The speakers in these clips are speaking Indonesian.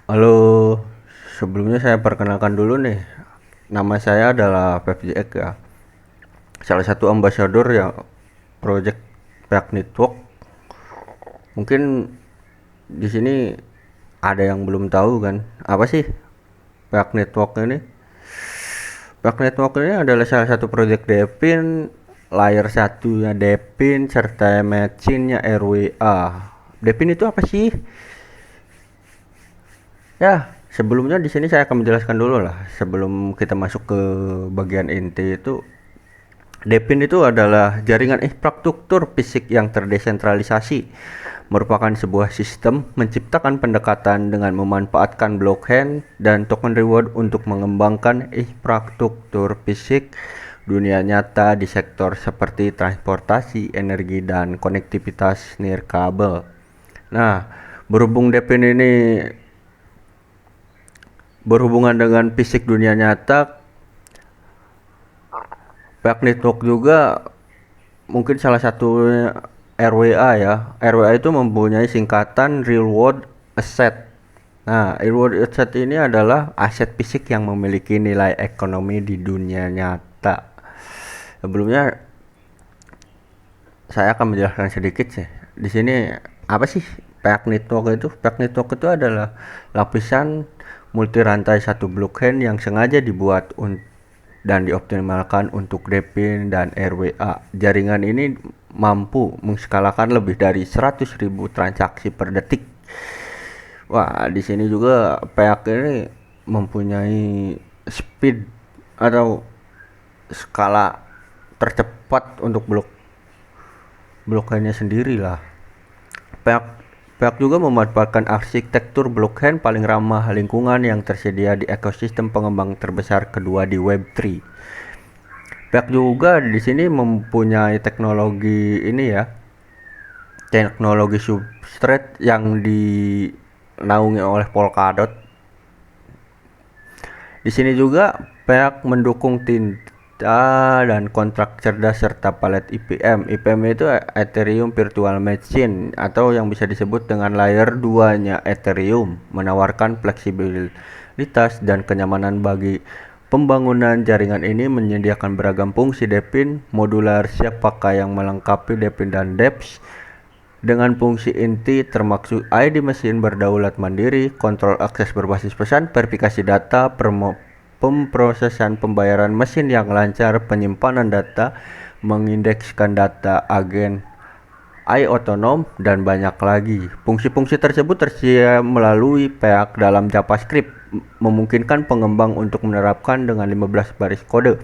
Halo, sebelumnya saya perkenalkan dulu nih. Nama saya adalah FJX ya. Salah satu ambasador ya project Pihak Network. Mungkin di sini ada yang belum tahu kan, apa sih Pihak Network ini? Pihak Network ini adalah salah satu project Devin, layer satunya Devin serta matchingnya RWA. Devin itu apa sih? Ya, sebelumnya di sini saya akan menjelaskan dulu lah sebelum kita masuk ke bagian inti itu. Depin itu adalah jaringan infrastruktur fisik yang terdesentralisasi, merupakan sebuah sistem menciptakan pendekatan dengan memanfaatkan blockchain dan token reward untuk mengembangkan infrastruktur fisik dunia nyata di sektor seperti transportasi, energi, dan konektivitas nirkabel. Nah, berhubung Depin ini berhubungan dengan fisik dunia nyata, pihak network juga mungkin salah satunya RWA ya. RWA itu mempunyai singkatan Real World Asset. Nah, Real World Asset ini adalah aset fisik yang memiliki nilai ekonomi di dunia nyata. Sebelumnya saya akan menjelaskan sedikit sih. Di sini apa sih pihak network itu? Pihak network itu adalah lapisan multi rantai satu blockchain yang sengaja dibuat dan dioptimalkan untuk DPIN dan RWA. Jaringan ini mampu menskalakan lebih dari 100.000 transaksi per detik. Wah, di sini juga pihak ini mempunyai speed atau skala tercepat untuk blockchainnya sendiri lah. Pihak Pihak juga memanfaatkan arsitektur blockchain paling ramah lingkungan yang tersedia di ekosistem pengembang terbesar kedua di Web3. Pihak juga di sini mempunyai teknologi ini ya, teknologi substrate yang dinaungi oleh Polkadot. Di sini juga pihak mendukung tinta dan kontrak cerdas serta palet IPM. IPM itu Ethereum Virtual Machine atau yang bisa disebut dengan layer 2-nya Ethereum, menawarkan fleksibilitas dan kenyamanan bagi pembangunan. Jaringan ini menyediakan beragam fungsi DePIN modular siap pakai yang melengkapi DePIN dan DEPS dengan fungsi inti termasuk ID mesin berdaulat mandiri, kontrol akses berbasis pesan, verifikasi data, pemrosesan pembayaran mesin yang lancar, penyimpanan data, mengindekskan data agen AI otonom, dan banyak lagi. Fungsi-fungsi tersebut tersedia melalui pihak dalam JavaScript, memungkinkan pengembang untuk menerapkan dengan 15 baris kode.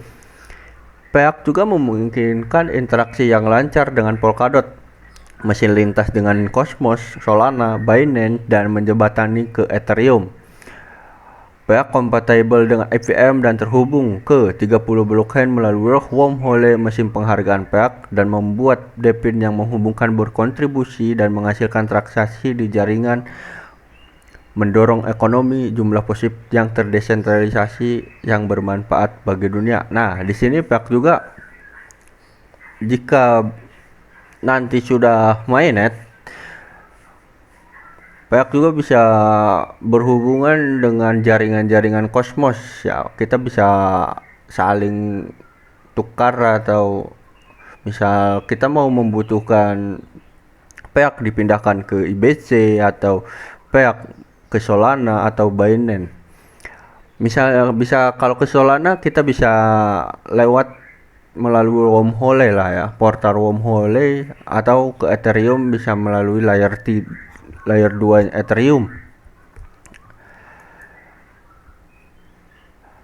Pihak juga memungkinkan interaksi yang lancar dengan Polkadot, mesin lintas dengan Cosmos, Solana, Binance, dan menjembatani ke Ethereum. Pihak kompatibel dengan IPM dan terhubung ke 30 blockchain melalui wormhole mesin penghargaan pihak dan membuat DePIN yang menghubungkan berkontribusi dan menghasilkan transaksi di jaringan, mendorong ekonomi jumlah positif yang terdesentralisasi yang bermanfaat bagi dunia. Nah, di sini pihak juga jika nanti sudah mainnet, pihak juga bisa berhubungan dengan jaringan-jaringan Cosmos ya. Kita bisa saling tukar atau misal kita mau membutuhkan pihak dipindahkan ke IBC atau pihak ke Solana atau Binance. Misal bisa kalau ke Solana kita bisa lewat melalui wormhole lah ya, portal wormhole, atau ke Ethereum bisa melalui layer 2 Ethereum.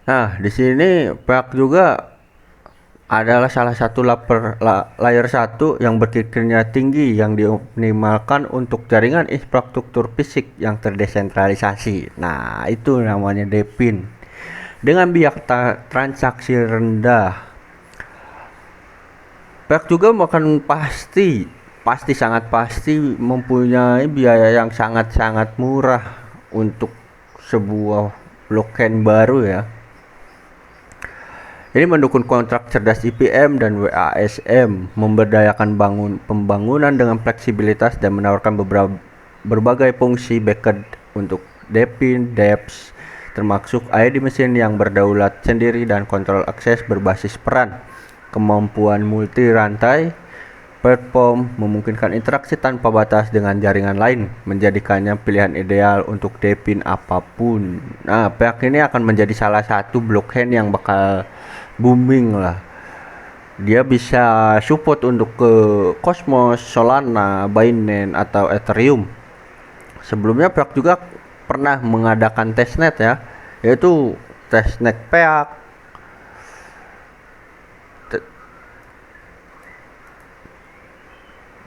Nah, di sini pihak juga adalah salah satu layer 1 yang berkinerja tinggi yang dioptimalkan untuk jaringan infrastruktur fisik yang terdesentralisasi. Nah, itu namanya DePIN. Dengan biaya transaksi rendah, pihak juga akan pasti sangat pasti mempunyai biaya yang sangat-sangat murah untuk sebuah blockchain baru ya. Ini mendukung kontrak cerdas IPM dan WASM, memberdayakan pembangunan dengan fleksibilitas dan menawarkan berbagai fungsi backend untuk Deepin, Depth, termasuk ID mesin yang berdaulat sendiri dan kontrol akses berbasis peran. Kemampuan multi rantai platform memungkinkan interaksi tanpa batas dengan jaringan lain, menjadikannya pilihan ideal untuk Deepin apapun. Nah, pihak ini akan menjadi salah satu blockchain yang bakal booming lah. Dia bisa support untuk ke Cosmos, Solana, Binance atau Ethereum. Sebelumnya pihak juga pernah mengadakan testnet ya, yaitu testnet pihak,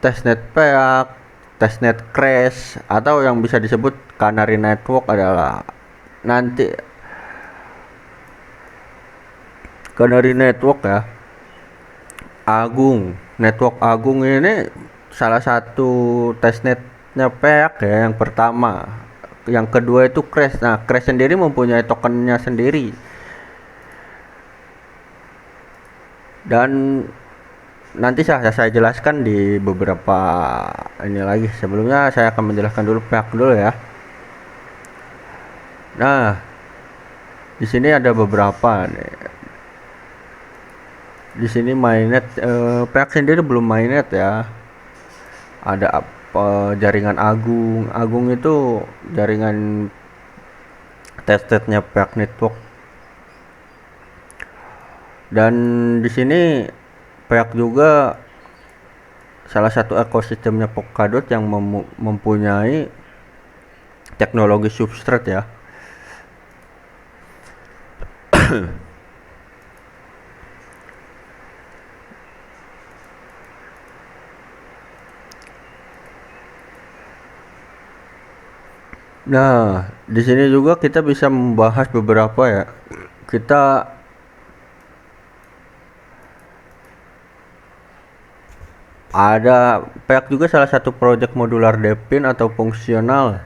testnet pihak, testnet crash, atau yang bisa disebut Canary Network adalah nanti Canary Network ya. Network Agung ini salah satu testnetnya pihak ya, yang pertama. Yang kedua itu Crash. Nah, Crash sendiri mempunyai tokennya sendiri. Dan nanti saya jelaskan di beberapa ini lagi. Sebelumnya saya akan menjelaskan dulu pihak dulu ya. Nah, di sini ada beberapa nih. Di sini mainnet, pihak sendiri belum mainnet ya. Ada apa, jaringan Agung. Agung itu jaringan testnetnya pihak network. Dan di sini pihak juga salah satu ekosistemnya Polkadot yang mempunyai teknologi substrate ya. Nah, di sini juga kita bisa membahas beberapa ya. Kita ada pihak juga salah satu project modular Deepin atau fungsional.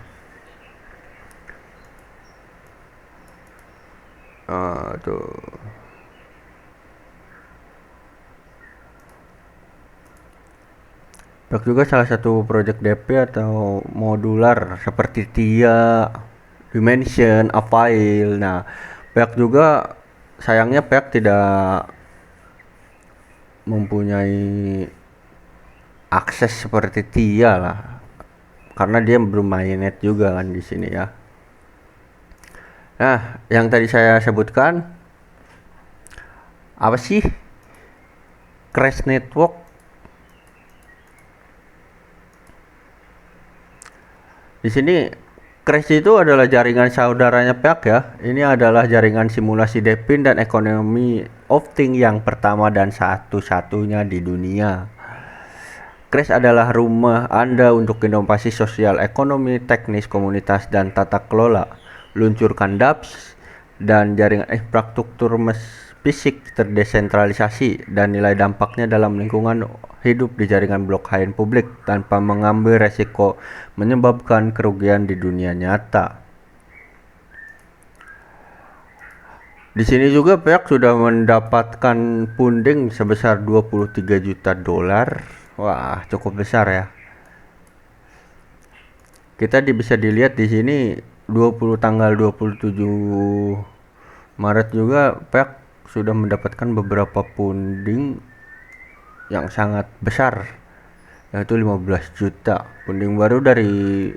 Tuh. Pihak juga salah satu project DP atau modular seperti TIA, Dimension, Avail. Nah, pihak juga sayangnya pihak tidak mempunyai akses seperti TIA lah, karena dia belum mainnet juga kan di sini ya. Nah, yang tadi saya sebutkan apa sih Crash Network? Di sini Crash itu adalah jaringan saudaranya pihak ya. Ini adalah jaringan simulasi Deepin dan ekonomi of things yang pertama dan satu-satunya di dunia. Crash adalah rumah Anda untuk inovasi sosial, ekonomi, teknis, komunitas, dan tata kelola. Luncurkan dApps dan jaringan infrastruktur fisik terdesentralisasi dan nilai dampaknya dalam lingkungan hidup di jaringan blockchain publik tanpa mengambil resiko menyebabkan kerugian di dunia nyata. Di sini juga pihak sudah mendapatkan funding sebesar 23 juta dolar. Wah, cukup besar ya. Kita bisa dilihat di sini tanggal 27 Maret juga pihak sudah mendapatkan beberapa funding yang sangat besar, yaitu 15 juta. Funding baru dari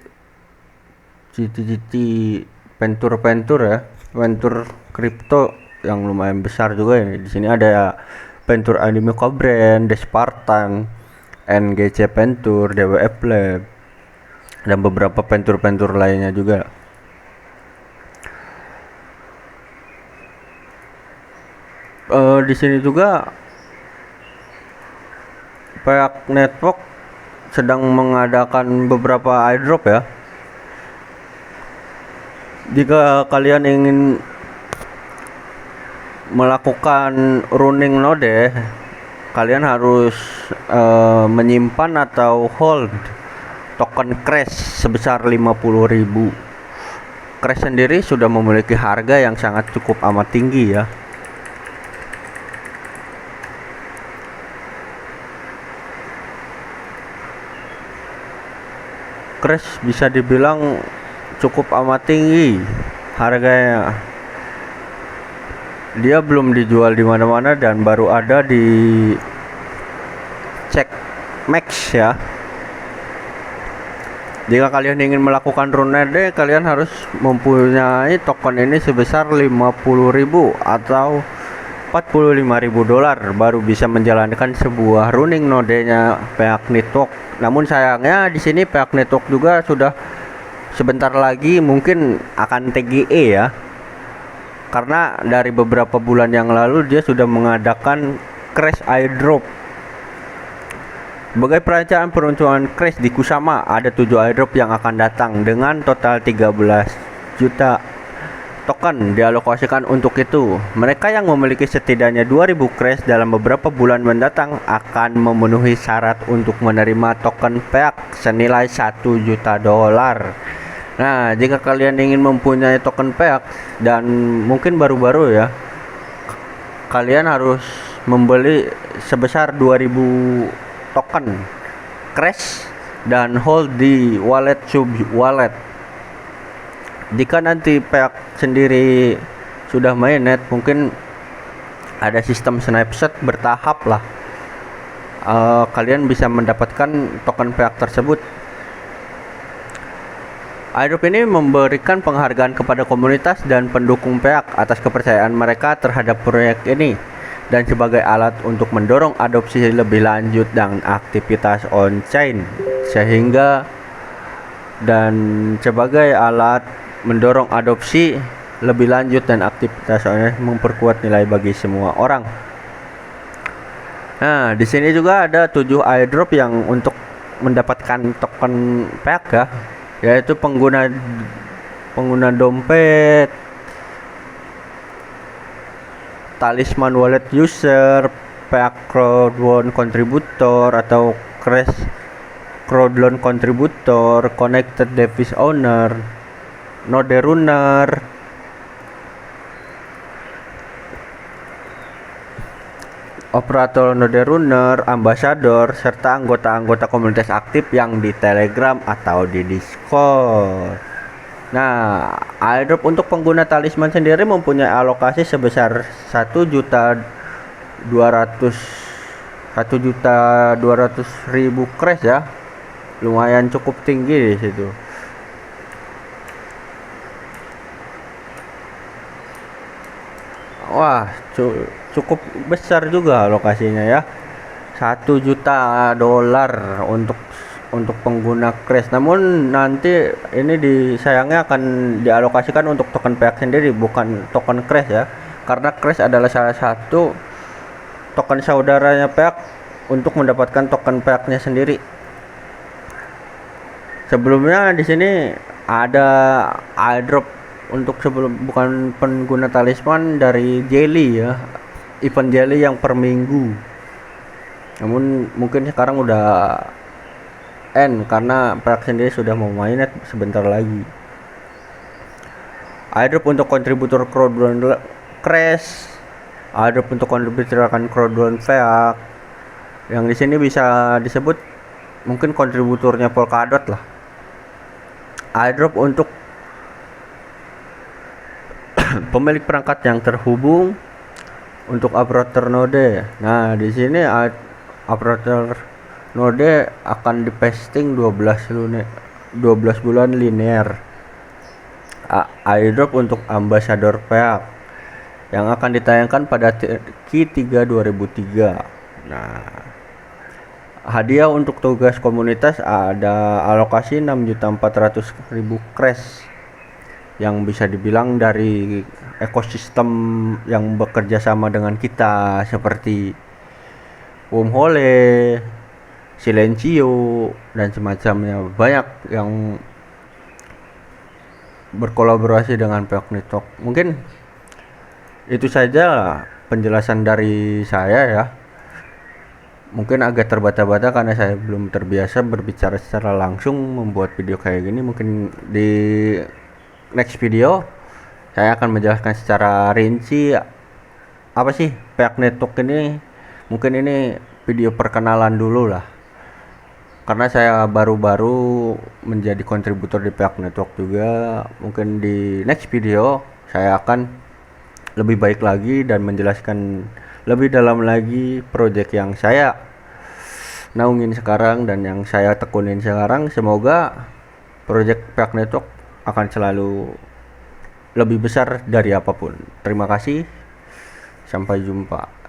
citi-citi venture ya, venture kripto yang lumayan besar juga ini. Di sini ada venture Anime Brand, Despartan, NGC Venture, DWF Lab, dan beberapa venture lainnya juga. Di sini juga pihak network sedang mengadakan beberapa airdrop ya. Jika kalian ingin melakukan running node, kalian harus menyimpan atau hold token Crash sebesar 50.000. Crash sendiri sudah memiliki harga yang sangat cukup amat tinggi ya. Crash bisa dibilang cukup amat tinggi harganya. Dia belum dijual di mana-mana dan baru ada di Check Max ya. Jika kalian ingin melakukan Runade, kalian harus mempunyai token ini sebesar 50.000 atau 45.000 dolar baru bisa menjalankan sebuah running nodenya pihak network. Namun sayangnya di sini pihak network juga sudah sebentar lagi mungkin akan TGE ya. Karena dari beberapa bulan yang lalu dia sudah mengadakan crash airdrop. Sebagai perencanaan peruntukan crash di Kusama, ada 7 airdrop yang akan datang dengan total 13 juta token dialokasikan untuk itu. Mereka yang memiliki setidaknya 2000 crash dalam beberapa bulan mendatang akan memenuhi syarat untuk menerima token PEAK senilai 1 juta dolar. Nah, jika kalian ingin mempunyai token PEAK dan mungkin baru-baru ya, kalian harus membeli sebesar 2000 token crash dan hold di wallet sub wallet. Jika nanti pihak sendiri sudah mainnet, mungkin ada sistem snapshot bertahap lah. Kalian bisa mendapatkan token pihak tersebut. Airdrop ini memberikan penghargaan kepada komunitas dan pendukung pihak atas kepercayaan mereka terhadap proyek ini, dan sebagai alat untuk mendorong adopsi lebih lanjut dan aktivitas on-chain, dan sebagai alat mendorong adopsi lebih lanjut dan aktivitas on-chain memperkuat nilai bagi semua orang. Nah, di sini juga ada 7 airdrop yang untuk mendapatkan token PEAK ya, yaitu pengguna dompet, talisman wallet user, PEAK crowd contributor atau crash crowd contributor, connected device owner, node runner, operator node runner, ambassador, serta anggota-anggota komunitas aktif yang di Telegram atau di Discord. Nah, airdrop untuk pengguna talisman sendiri mempunyai alokasi sebesar 1.200.000 crash ya. Lumayan cukup tinggi di situ. Wah, cukup besar juga alokasinya ya. 1 juta dolar untuk pengguna crash. Namun nanti ini sayangnya akan dialokasikan untuk token PEAK sendiri, bukan token crash ya, karena crash adalah salah satu token saudaranya PEAK untuk mendapatkan token PEAK-nya sendiri. Sebelumnya di sini ada airdrop untuk bukan pengguna talisman dari Jelly ya, event Jelly yang per minggu. Namun mungkin sekarang udah karena PEAK sendiri sudah mau mainnet sebentar lagi. Airdrop untuk kontributor crowdrun crash, airdrop untuk kontributor akan crowdrun PEAK, yang di sini bisa disebut mungkin kontributornya Polkadot lah. Airdrop untuk pemilik perangkat yang terhubung untuk operator node. Nah, di sini operator node akan dipasting 12 bulan linear. Airdrop untuk ambassador PEAK yang akan ditayangkan pada Q3 2003. Nah, hadiah untuk tugas komunitas ada alokasi 6.400.000 crash yang bisa dibilang dari ekosistem yang bekerja sama dengan kita seperti Wormhole, Silencio dan semacamnya. Banyak yang berkolaborasi dengan pihak network. Mungkin itu saja penjelasan dari saya ya. Mungkin agak terbata-bata karena saya belum terbiasa berbicara secara langsung membuat video kayak gini. Mungkin di next video saya akan menjelaskan secara rinci apa sih pihak network ini. Mungkin ini video perkenalan dulu lah. karena saya baru-baru menjadi kontributor di pihak network juga. Mungkin di next video saya akan lebih baik lagi dan menjelaskan lebih dalam lagi project yang saya naungin sekarang dan yang saya tekunin sekarang. Semoga project pihak network akan selalu lebih besar dari apapun. Terima kasih, sampai jumpa.